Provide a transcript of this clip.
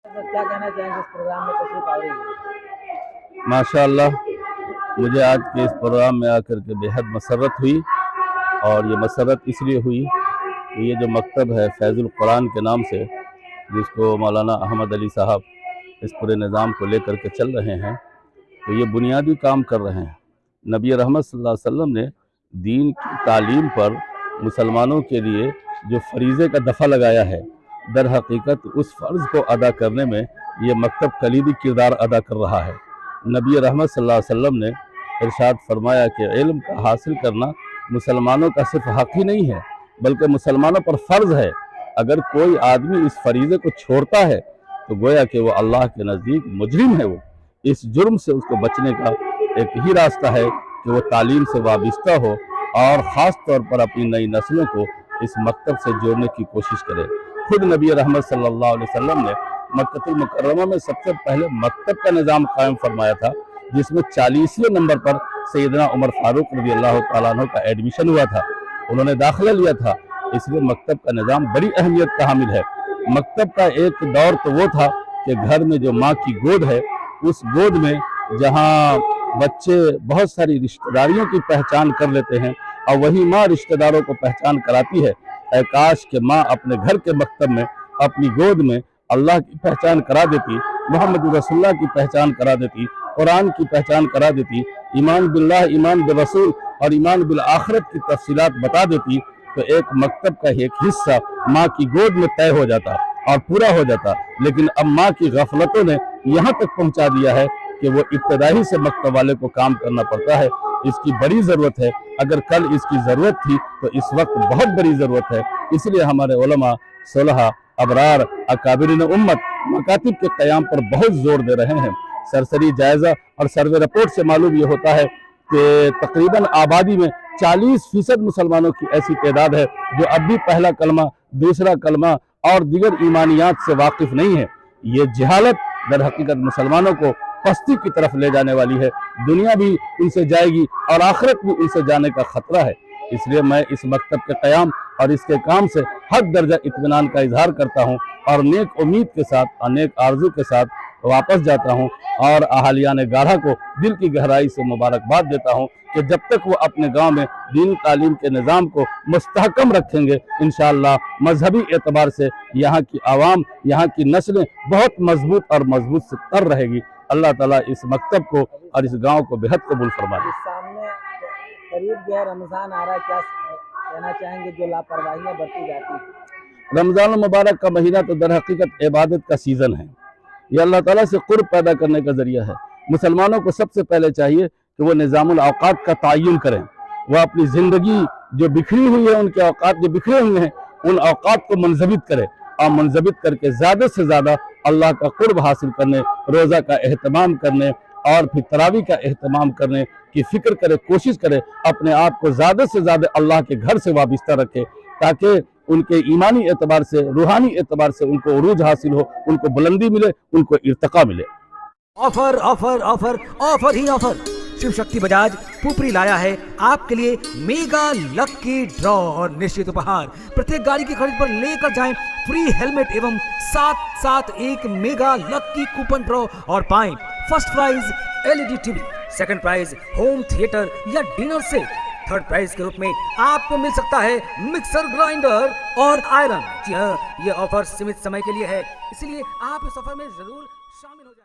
क्या कहना चाहेंगे इस प्रोग्राम में तशरीफ आवरी हुई? माशाअल्लाह, मुझे आज के इस प्रोग्राम में आकर के बेहद मसरत हुई। और ये मसरत इसलिए हुई कि ये जो मकतब है फैज़ुल कुरान के नाम से, जिसको मौलाना अहमद अली साहब इस पूरे निज़ाम को लेकर के चल रहे हैं, तो ये बुनियादी काम कर रहे हैं। नबी रहमत सल्लल्लाहु अलैहि वसल्लम ने दीन की तालीम पर मुसलमानों के लिए जो फरीज़े का दफ़ा लगाया है, दर हकीकत उस फ़र्ज़ को अदा करने में ये मकतब कलीदी किरदार अदा कर रहा है। नबी रहमत सल्लल्लाहु अलैहि वसल्लम ने इरशाद फरमाया कि इल्म का हासिल करना मुसलमानों का सिर्फ हक़ ही नहीं है, बल्कि मुसलमानों पर फ़र्ज़ है। अगर कोई आदमी इस फरीज़े को छोड़ता है तो गोया कि वो अल्लाह के नज़दीक मुजरिम है। वो इस जुर्म से उसको बचने का एक ही रास्ता है कि वो तालीम से वाबस्ता हो और ख़ास तौर पर अपनी नई नस्लों को इस मकतब से जोड़ने की कोशिश करे। खुद नबी रहमत सल्लल्लाहु अलैहि वसल्लम ने मक्कतुल मुकर्रमा में सबसे पहले मकतब का निज़ाम कायम फरमाया था, जिसमें 40वें नंबर पर सैयदना उमर फारूक रज़ी अल्लाह तआला अन्हु का एडमिशन हुआ था, उन्होंने दाखिला लिया था। इसलिए मकतब का निज़ाम बड़ी अहमियत का हामिल है। मकतब का एक दौर तो वो था कि घर में जो माँ की गोद है, उस गोद में जहाँ बच्चे बहुत सारी रिश्तेदारियों की पहचान कर लेते हैं और वही माँ रिश्तेदारों को पहचान कराती है। ऐ काश कि माँ अपने घर के मकतब में अपनी गोद में अल्लाह की पहचान करा देती, मोहम्मद रसूलुल्लाह की पहचान करा देती, कुरान की पहचान करा देती, ईमान बिल्लाह, ईमान बिरसूल और ईमान बिल आखिरत की तफसीलात बता देती, तो एक मकतब का एक हिस्सा माँ की गोद में तय हो जाता और पूरा हो जाता। लेकिन अब माँ की गफलतों ने यहाँ तक पहुँचा दिया है कि वो इब्तदाई से मकतब वाले को काम करना पड़ता है। इसकी बड़ी ज़रूरत है। अगर कल इसकी ज़रूरत थी तो इस वक्त बहुत बड़ी ज़रूरत है। इसलिए हमारे उलमा, सुलहा, अबरार, अकाबिरीन उम्मत मकातिब के क़याम पर बहुत ज़ोर दे रहे हैं। सरसरी जायज़ा और सर्वे रिपोर्ट से मालूम ये होता है कि तकरीबन आबादी में 40% मुसलमानों की ऐसी तादाद है जो अब भी पहला कलमा, दूसरा कलमा और दीगर ईमानियात से वाकिफ़ नहीं है। ये जहालत दर हकीकत मुसलमानों को पस्ती की तरफ ले जाने वाली है। दुनिया भी उनसे जाएगी और आखिरत भी उनसे जाने का खतरा है। इसलिए मैं इस मकतब के क़याम और इसके काम से हद दर्जा इत्मीनान का इजहार करता हूँ और नेक उम्मीद के साथ और नेक आरजू के साथ वापस जाता हूँ और अहालियान गाढ़ा को दिल की गहराई से मुबारकबाद देता हूँ कि जब तक वो अपने गांव में दीन तालीम के निज़ाम को मुस्तहकम रखेंगे, इंशाअल्लाह मजहबी एतबार से यहाँ की आवाम, यहाँ की नस्लें बहुत मजबूत और मजबूत से तर रहेगी। अल्लाह ताला इस मकतब को और इस गांव को बेहद कबूल फरमाए। सामने करीब जो है रमज़ान आ रहा है, क्या कहना चाहेंगे जो लापरवाहियाँ बरती जाती है? रमज़ान मुबारक का महीना तो दर हकीकत इबादत का सीज़न है। ये अल्लाह ताला से कुर्ब पैदा करने का ज़रिया है। मुसलमानों को सबसे पहले चाहिए कि वो निज़ामुल औक़ात का तयन करें। वह अपनी ज़िंदगी जो बिखरी हुई है, उनके औक़ात जो बिखरे हुए हैं, उन औक़ात को मुनज़बित करें और मुनज़बित करके ज़्यादा से ज़्यादा अल्लाह का कुर्ब हासिल करने, रोज़ा का एहतमाम करने और फिर तरावी का एहतमाम करने की फ़िक्र करे, कोशिश करे, अपने आप को ज़्यादा से ज़्यादा अल्लाह के घर से वाबस्ता रखे ताकि उनके ईमानी एतबार से, रूहानी एतबार से उनको उरूज हासिल हो, उनको बुलंदी मिले, उनको इर्तिका मिले। ऑफर ऑफर ऑफर ऑफर ही ऑफर। शिव शक्ति बजाज पुपरी लाया है आपके लिए मेगा लकी ड्रॉ और निश्चित उपहार। प्रत्येक गाड़ी की खरीद पर लेकर जाएं फ्री हेलमेट एवं साथ एक मेगा लकी कूपन ड्रॉ और पाएं first prize LED TV, second prize home theatre या डिनर सेट, थर्ड प्राइज के रूप में आपको मिल सकता है मिक्सर ग्राइंडर और आयरन। जी हाँ, ये ऑफर सीमित समय के लिए है, इसलिए आप इस ऑफर में जरूर शामिल हो जाए।